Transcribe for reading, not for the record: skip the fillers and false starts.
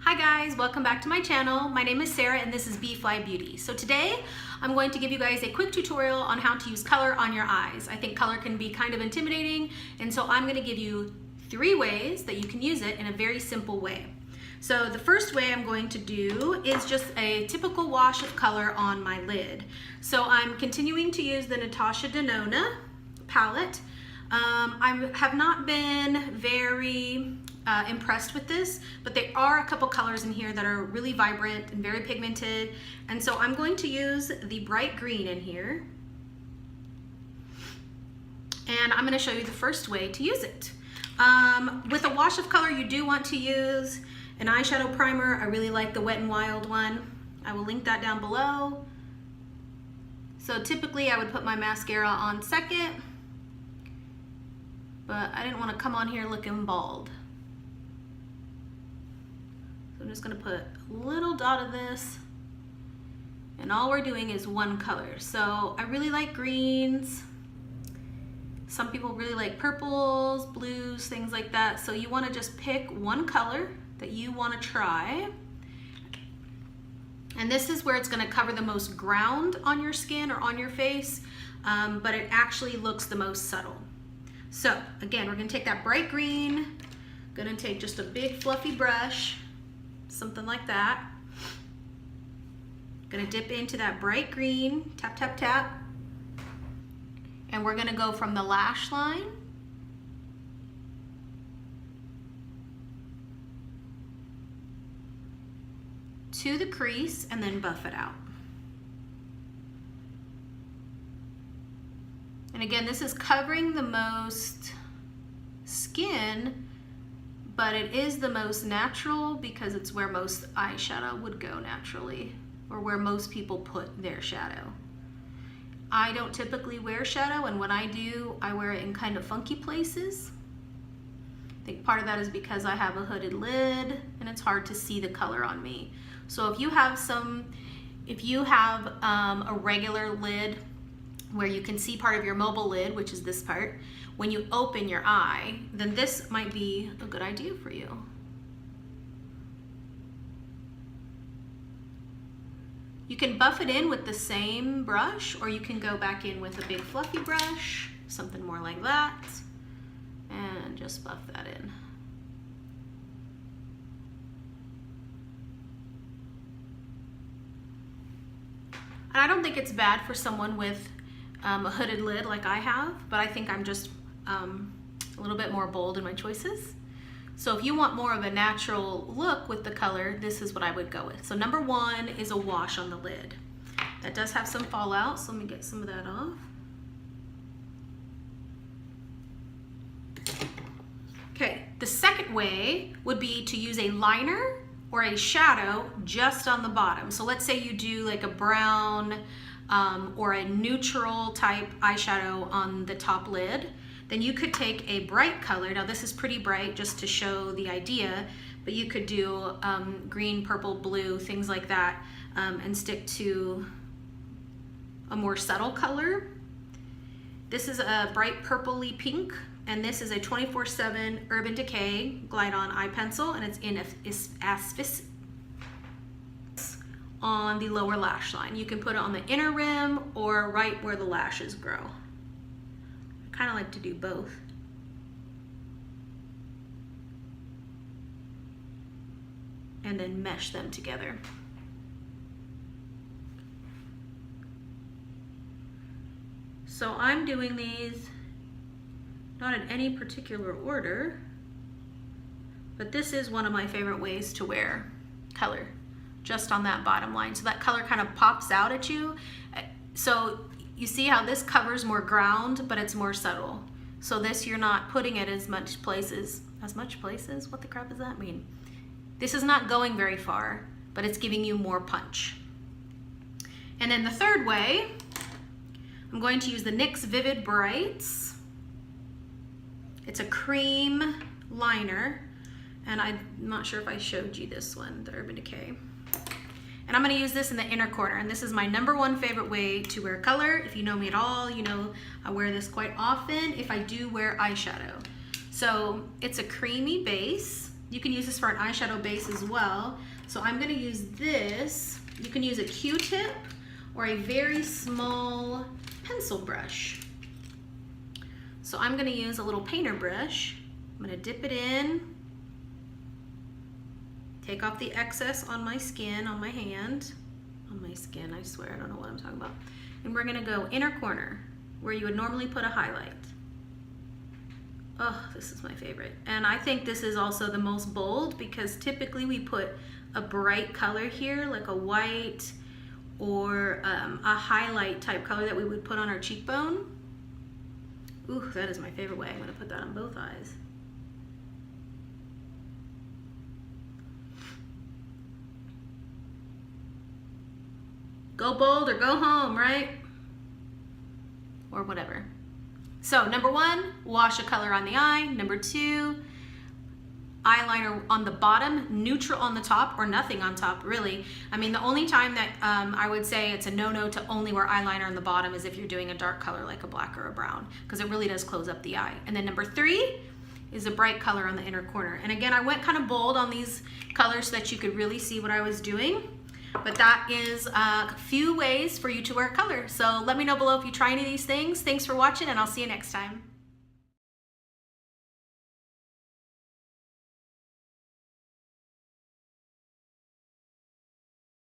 Hi guys, welcome back to my channel. My name is Sarah and this is B.fleye Beauty. So today I'm going to give you guys a quick tutorial on how to use color on your eyes. I think color can be kind of intimidating, and so I'm going to give you 3 ways that you can use it in a very simple way. So the first way I'm going to do is just a typical wash of color on my lid. So I'm continuing to use the Natasha Denona palette. I have not been very impressed with this, but there are a couple colors in here that are really vibrant and very pigmented, and so I'm going to use the bright green in here, and I'm going to show you the first way to use it. With a wash of color, you do want to use an eyeshadow primer. I really like the Wet n Wild one. I will link that down below. So typically I would put my mascara on second, but I didn't want to come on here looking bald. So I'm just going to put a little dot of this, and all we're doing is one color. So I really like greens. Some people really like purples, blues, things like that. So you want to just pick one color that you want to try. And this is where it's going to cover the most ground on your skin or on your face, but it actually looks the most subtle. So again, we're going to take that bright green, going to take just a big fluffy brush, something like that. Going to dip into that bright green, tap, tap, tap. And we're going to go from the lash line to the crease and then buff it out. And again, this is covering the most skin, but it is the most natural because it's where most eyeshadow would go naturally, or where most people put their shadow. I don't typically wear shadow, and when I do, I wear it in kind of funky places. I think part of that is because I have a hooded lid and it's hard to see the color on me. So if you have a regular lid where you can see part of your mobile lid, which is this part, when you open your eye, then this might be a good idea for you. You can buff it in with the same brush, or you can go back in with a big fluffy brush, something more like that, and just buff that in. And I don't think it's bad for someone with a hooded lid like I have, but I think I'm just a little bit more bold in my choices. So if you want more of a natural look with the color, this is what I would go with. So number 1 is a wash on the lid. That does have some fallout, so let me get some of that off. Okay, the second way would be to use a liner or a shadow just on the bottom. So let's say you do like a brown or a neutral type eyeshadow on the top lid. Then you could take a bright color. Now this is pretty bright just to show the idea, but you could do green, purple, blue, things like that, and stick to a more subtle color. This is a bright purpley pink, and this is a 24/7 Urban Decay Glide On Eye Pencil, and it's in Asphyxia on the lower lash line. You can put it on the inner rim or right where the lashes grow. I kind of like to do both. And then mesh them together. So I'm doing these not in any particular order, but this is one of my favorite ways to wear color, just on that bottom line. So that color kind of pops out at you. So you see how this covers more ground, but it's more subtle. So this, you're not putting it as much places, what the crap does that mean? This is not going very far, but it's giving you more punch. And then the third way, I'm going to use the NYX Vivid Brights. It's a cream liner, and I'm not sure if I showed you this one, the Urban Decay. And I'm going to use this in the inner corner, and this is my #1 favorite way to wear color. If you know me at all, you know I wear this quite often if I do wear eyeshadow. So it's a creamy base, You can use this for an eyeshadow base as well. So I'm gonna use this. You can use a Q-tip or a very small pencil brush. So I'm gonna use a little painter brush. I'm gonna dip it in, take off the excess on my skin, on my hand. On my skin, I swear, I don't know what I'm talking about. And we're gonna go inner corner, where you would normally put a highlight. Oh, this is my favorite. And I think this is also the most bold because typically we put a bright color here, like a white or a highlight type color that we would put on our cheekbone. Ooh, that is my favorite way. I'm gonna put that on both eyes. Go bold or go home, right? Or whatever. So number 1, wash a color on the eye. Number 2, eyeliner on the bottom, neutral on the top, or nothing on top, really. I mean, the only time that I would say it's a no-no to only wear eyeliner on the bottom is if you're doing a dark color like a black or a brown, because it really does close up the eye. And then number 3 is a bright color on the inner corner. And again, I went kind of bold on these colors so that you could really see what I was doing. But that is a few ways for you to wear color. So let me know below if you try any of these things. Thanks for watching, and I'll see you next time.